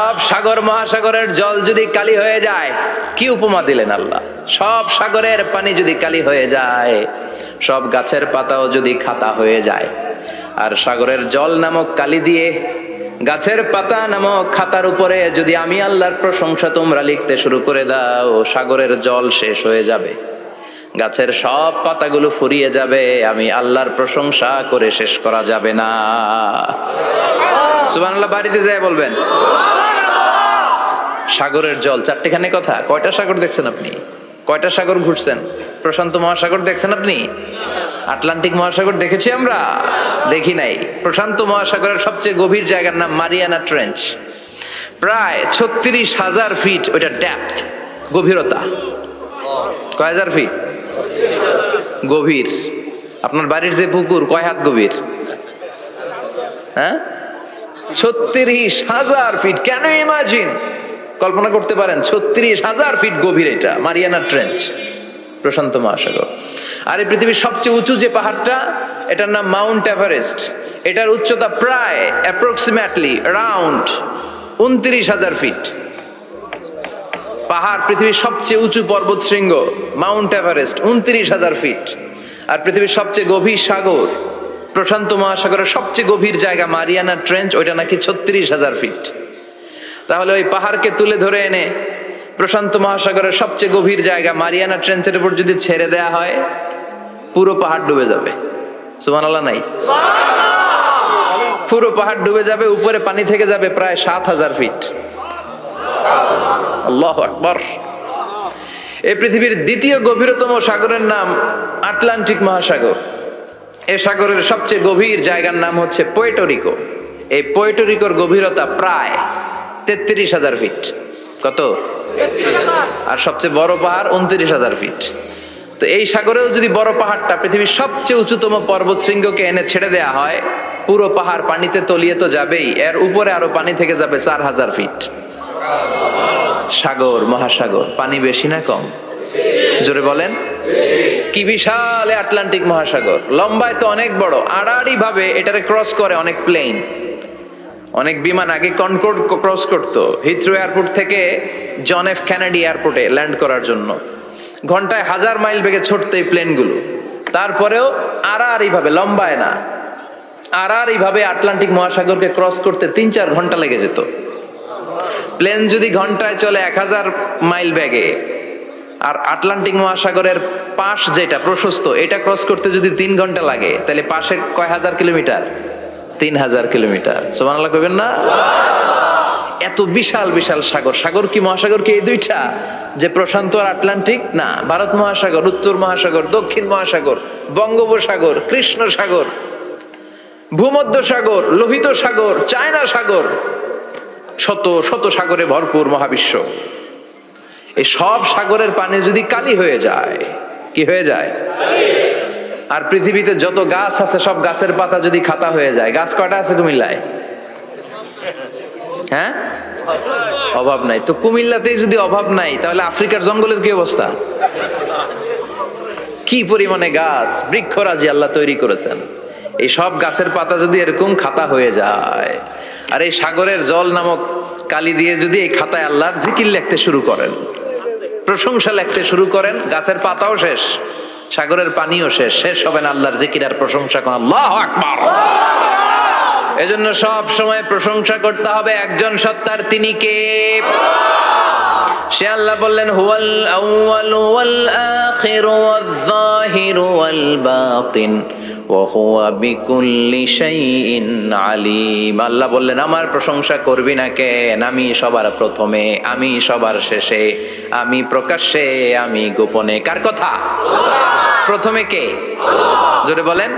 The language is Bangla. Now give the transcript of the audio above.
সব সাগর মহাসাগরের জল যদি কালি হয়ে যায়, কি উপমা দিলেন আল্লাহ। সব সাগরের পানি যদি কালি হয়ে যায়, সব গাছের পাতাও যদি খাতা হয়ে যায়, আর সাগরের জল নামক কালি দিয়ে গাছের পাতা নামক খাতার উপরে যদি আমি আল্লাহর প্রশংসা তোমরা লিখতে শুরু করে দাও, সাগরের জল শেষ হয়ে যাবে, গাছের সব পাতাগুলো ফুরিয়ে যাবে, আমি আল্লাহর প্রশংসা করে শেষ করা যাবে না। সুবহানাল্লাহ বাড়িতে যায় বলবেন। সাগরের জল চারটেখানে কথা। কয়টা সাগর দেখছেন আপনি? কয়টা সাগর ঘুরছেন? প্রশান্ত মহাসাগর দেখছেন আপনি? আটলান্টিক মহাসাগর দেখেছি আমরা? দেখি নাই। প্রশান্ত মহাসাগরের সবচেয়ে গভীর জায়গার নাম মারিয়ানা ট্রেঞ্চ। প্রায় 36,000 ফিট ওইটা ডেপথ, গভীরতা। কয় হাজার ফিট গভীর? আপনার বাড়ির যে পুকুর কয় হাত গভীর? হ্যাঁ, 36,000 ফিট। কেন ইমাজিন, কল্পনা করতে পারেন 36,000 ফিট গভীর এটা মারিয়ানা ট্রেঞ্চ, প্রশান্ত মহাসাগর। আর এই পৃথিবীর সবচেয়ে উঁচু যে পাহাড়টা, এটার নাম মাউন্ট এভারেস্ট। এটার উচ্চতা প্রায় অ্যাপ্রক্সিমেটলি রাউন্ড 29,000 ফিট। পাহাড়, পৃথিবীর সবচেয়ে উঁচু পর্বত শৃঙ্গ মাউন্ট এভারেস্ট 29,000 ফিট। আর পৃথিবীর সবচেয়ে গভীর সাগর, প্রশান্ত মহাসাগরের সবচেয়ে গভীর জায়গা মারিয়ানা ট্রেঞ্চ, ওইটা নাকি 36,000 ফিট। তাহলে ওই পাহাড়কে তুলে ধরে এনে প্রশান্ত মহাসাগরের সবচেয়ে গভীর জায়গা মারিয়ানা ট্রেঞ্চের উপর যদি ছেড়ে দেয়া হয়, পুরো পাহাড় ডুবে যাবে। সুবহানাল্লাহ নাই? পুরো পাহাড় ডুবে যাবে, উপরে পানি থেকে যাবে প্রায় 7,000 ফিট। আল্লাহু আকবার। এই পৃথিবীর দ্বিতীয় গভীরতম সাগরের নাম আটলান্টিক মহাসাগর। এই সাগরের সবচেয়ে গভীর জায়গার নাম হচ্ছে পুয়ের্টো। এই পুয়ের্টো গভীরতা প্রায় 33,000 ফিট। কত? আর সবচেয়ে বড় পাহাড় 29,000 ফিট। তো এই সাগরেও যদি বড় পাহাড়টা, পৃথিবীর সবচেয়ে উঁচুতম পর্বত শৃঙ্গকে এনে ছেড়ে দেয়া হয়, পুরো পাহাড় পানিতে তলিয়ে তো যাবেই, এর উপরে আরো পানি থেকে যাবে 4,000 ফিট। সাগর, মহাসাগর, পানি বেশি না কম? জোরে বলেন। কি বিশাল আটলান্টিক মহাসাগর! লম্বায় তো অনেক বড়, আড়াআড়ি ভাবে এটারে ক্রস করে অনেক প্লেন, অনেক বিমান। আগে কনকর্ড ক্রস করতো হিথ্রো এয়ারপোর্ট থেকে জন এফ কেনেডি এয়ারপোর্টে ল্যান্ড করার জন্য। ঘন্টায় 1000 মাইল বেগে ছুটতো এই প্লেনগুলো। তারপরেও আড়াআড়ি ভাবে, লম্বায় না, আড়াআড়ি ভাবে আটলান্টিক মহাসাগরকে ক্রস করতে 3-4 ঘন্টা লেগে যেত। প্লেন যদি ঘন্টায় চলে 1000 মাইল বেগে, আর আটলান্টিক মহাসাগরের পাশ যেটা প্রশস্ত, এটা ক্রস করতে যদি 3 ঘন্টা লাগে, তাহলে পাশে কয় হাজার কিলোমিটার? 3,000 কিলোমিটার। সুবহানাল্লাহ কইবেন না? এত বিশাল বিশাল সাগর। সাগর কি, মহাসাগর কি এই দুইটা, যে প্রশান্ত আর আটলান্টিক? না, ভারত মহাসাগর, উত্তর মহাসাগর, দক্ষিণ মহাসাগর, বঙ্গোপসাগর, কৃষ্ণ সাগর, ভূমধ্য সাগর, লোহিত সাগর, চায়না সাগর, শত শত সাগরে ভরপুর মহাবিশ্ব। এই সব সাগরের পানি যদি কালি হয়ে যায়, কি হয়ে যায়? আর পৃথিবীতে যত গাছ আছে, সব গাছের পাতা যদি খাতা হয়ে যায়, গাছ কয়টা আছে কুমিল্লায়? হ্যাঁ, অভাব নাই। তো কুমিল্লাতেই যদি অভাব নাই, তাহলে আফ্রিকার জঙ্গলের কি অবস্থা? কি পরিমাণে গাছ, বৃক্ষরাজি আল্লাহ তৈরি করেছেন। এই সব গাছের পাতা যদি এরকম খাতা হয়ে যায়, আর এই সাগরের জল নামক কালি দিয়ে যদি এই খাতায় আল্লাহর জিকির লিখতে শুরু করেন, প্রশংসা লিখতে শুরু করেন, গাছের পাতাও শেষ, সাগরের পানিও শেষ, শেষ হবে না আল্লাহর জিকির আর প্রশংসা করেন। আল্লাহু আকবার। এজন্য সব সময় প্রশংসা করতে হবে একজন সত্তার। তিনি কে? সে আল্লাহ বললেন, হুয়াল আউয়ালু ওয়াল আখিরু ওয়াল যাহিরু ওয়াল বাতিন ওয়া হুয়া বিকুল্লি শাইইন আলিম। আল্লাহ বললেন, আমার প্রশংসা করবি না কেন? আমি সবার প্রথমে, আমি সবার শেষে, আমি প্রকাশ্যে, আমি গোপনে। কার কথা? প্রথমে কে? জোরে বলেন।